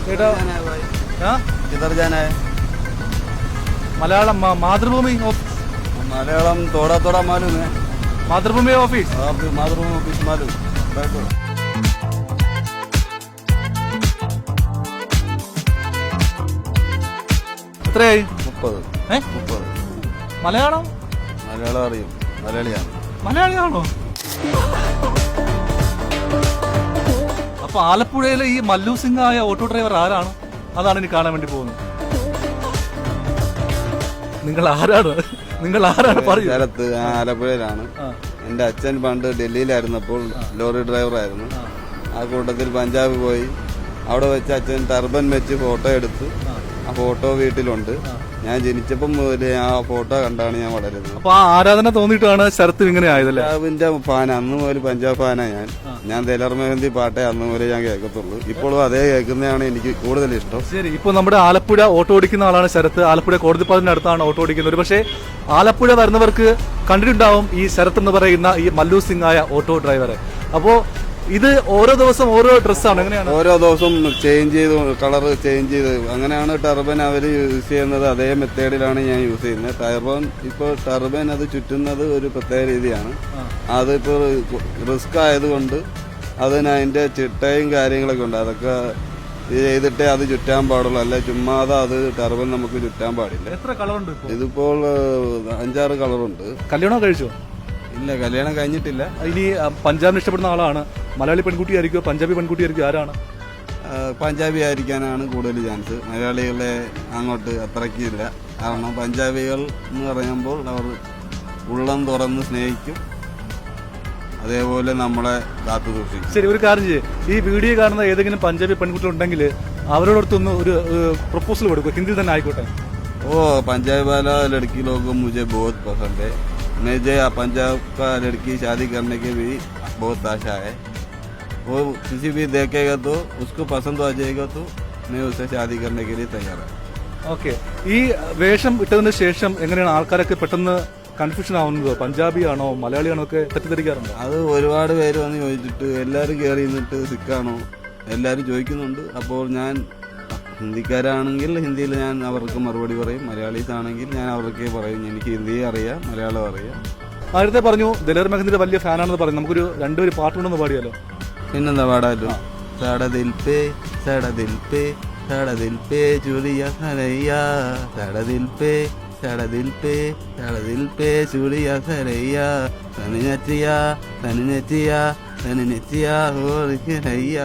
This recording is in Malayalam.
बेटा हाँ किधर जाना है? मलयालम मातृभूमि मलयालम थोड़ा थोड़ा मालूम है। मातृभूमि ऑफिस आप मातृभूमि ऑफिस मालूम? बैठो। എത്രയായി 30. 30. മലയാളം മലയാളം അറിയും, മലയാളിയാണ്. മലയാളിയാണോ? അപ്പൊ ആലപ്പുഴയിലെ ഈ മല്ലു സിംഗ് ആയ ഓട്ടോ ഡ്രൈവർ ആരാണ്? അതാണ് ഇനി കാണാൻ വേണ്ടി പോകുന്നത്. നിങ്ങൾ ആരാണ് പറയൂ. സ്ഥലത്ത് ആലപ്പുഴയിലാണ്. എന്റെ അച്ഛൻ പണ്ട് ഡൽഹിയിലായിരുന്നപ്പോൾ ലോറി ഡ്രൈവറായിരുന്നു. ആ കൂട്ടത്തിൽ പഞ്ചാബ് പോയി. അവിടെ വെച്ച് അച്ഛൻ ടർബൻ വെച്ച് ഫോട്ടോ എടുത്ത് ആ ഫോട്ടോ വീട്ടിലുണ്ട്. ഞാൻ ജനിച്ചപ്പം മുതലേ ആ ഫോട്ടോ കണ്ടാണ് ഞാൻ വളരുന്നത്. അപ്പൊ ആ ആരാധന തോന്നിയിട്ടാണ് ശരത്ത് ഇങ്ങനെ ആയതല്ലേ? പഞ്ചാബിന്റെ ഫാൻ, അന്ന് മുതൽ പഞ്ചാബ് ഫാനാ ഞാൻ ദലർ മെഹന്തി പാട്ടേ അന്ന് മുതലേ ഞാൻ കേൾക്കത്തുള്ളൂ. ഇപ്പോഴും അതേ കേൾക്കുന്നതാണ് എനിക്ക് കൂടുതൽ ഇഷ്ടം. ശരി, ഇപ്പൊ നമ്മുടെ ആലപ്പുഴ ഓട്ടോ ഓടിക്കുന്ന ആളാണ് ശരത്ത്. ആലപ്പുഴ കോടതിപ്പാതിന്റെ അടുത്താണ് ഓട്ടോ ഓടിക്കുന്നത്. ഒരു പക്ഷേ ആലപ്പുഴ വരുന്നവർക്ക് കണ്ടിട്ടുണ്ടാവും ഈ ശരത്ത് എന്ന് പറയുന്ന ഈ മല്ലു സിംഗ് ആയ ഓട്ടോ ഡ്രൈവറെ. അപ്പോ ഇത് ഓരോ ദിവസം ഓരോ ഡ്രസ്സാണ്, എങ്ങനെയാണ്? ഓരോ ദിവസം ചേഞ്ച് ചെയ്ത് കളർ ചേഞ്ച് ചെയ്ത് അങ്ങനെയാണ് ടർബൻ അവർ യൂസ് ചെയ്യുന്നത്. അതേ മെത്തേഡിലാണ് ഞാൻ യൂസ് ചെയ്യുന്നത്. ടർബൻ ഇപ്പോൾ ടർബൻ അത് ചുറ്റുന്നത് ഒരു പ്രത്യേക രീതിയാണ്. അതിപ്പോൾ റിസ്ക് ആയതുകൊണ്ട് അതിന് അതിന്റെ ചിട്ടയും കാര്യങ്ങളൊക്കെ ഉണ്ട്. അതൊക്കെ ചെയ്തിട്ടേ അത് ചുറ്റാൻ പാടുള്ളൂ, അല്ല ചുമ്മാതെ അത് ടർബൻ നമുക്ക് ചുറ്റാൻ പാടില്ല. എത്ര കളറുണ്ട്? ഇതിപ്പോൾ 5-6 കളറുണ്ട്. കല്യാണം കഴിച്ചോ? ഇല്ല, കല്യാണം കഴിഞ്ഞിട്ടില്ല. ഇനി പഞ്ചാബിന് ഇഷ്ടപ്പെടുന്ന ആളാണ്, മലയാളി പെൺകുട്ടി ആയിരിക്കും, പഞ്ചാബി പെൺകുട്ടി ആയിരിക്കും, ആരാണ്? പഞ്ചാബി ആയിരിക്കാനാണ് കൂടുതൽ ചാൻസ്. മലയാളികളെ അങ്ങോട്ട് അത്രയ്ക്കില്ല. കാരണം പഞ്ചാബികൾ എന്ന് പറയുമ്പോൾ അവർ ഉള്ളം തുറന്ന് സ്നേഹിക്കും, അതേപോലെ നമ്മളെ കാത്തു സൂക്ഷിക്കും. ശരി, ഒരു കാര്യം ചെയ്യേ, ഈ വീഡിയോ കാണുന്ന ഏതെങ്കിലും പഞ്ചാബി പെൺകുട്ടി ഉണ്ടെങ്കിൽ അവരോടൊത്തൊന്ന് ഒരു പ്രപ്പോസൽ കൊടുക്കും, ഹിന്ദി തന്നെ ആയിക്കോട്ടെ. ഓ पंजाबी वाला लड़की लोग मुझे बहुत पसंद है. मुझे पंजाब का लड़की शादी करने की भी बहुत आशा है. वो किसी भी देखेगा तो उसको पसंद आ जाएगा तो मैं उससे शादी करने के लिए तैयार है. ഓക്കെ, ഈ വേഷം ഇട്ടതിന് ശേഷം എങ്ങനെയാണ് ആൾക്കാരൊക്കെ പെട്ടെന്ന് കൺഫ്യൂഷൻ ആവുന്നത്? പഞ്ചാബിയാണോ മലയാളിയാണോ ഒക്കെ തെറ്റിദ്ധരിക്കാറുണ്ട്. അത് ഒരുപാട് പേര് വന്ന് ചോദിച്ചിട്ട് എല്ലാവരും കയറി നിന്നിട്ട് സിക്കാണോ എല്ലാവരും ചോദിക്കുന്നുണ്ട്. അപ്പോൾ ഞാൻ ഹിന്ദിക്കാരാണെങ്കിൽ ഹിന്ദിയിൽ ഞാൻ അവർക്ക് മറുപടി പറയും, മലയാളീസ് ആണെങ്കിൽ ഞാൻ അവർക്ക് പറയും എനിക്ക് ഹിന്ദി അറിയാം, മലയാളം അറിയാം. നേരത്തെ പറഞ്ഞു ദലർ മെഹന്തിന്റെ വലിയ ഫാനാണെന്ന് പറഞ്ഞു. നമുക്കൊരു രണ്ടുപേര് പാട്ടുണ്ടെന്ന് പാടിയാലോ? പിന്നെന്താ പാടാലോ. സട ദിൽ പേ സട ദിൽ പേ സട ദിൽ പേ ചുളിയ സരയ്യ സട ദിൽ പേ സട ദിൽ പേ സട ദിൽ പേ ചുളിയ സരയ്യ തനി നെറ്റിയ തനി നെറ്റിയ തനി നെറ്റിയ ഹോറിയ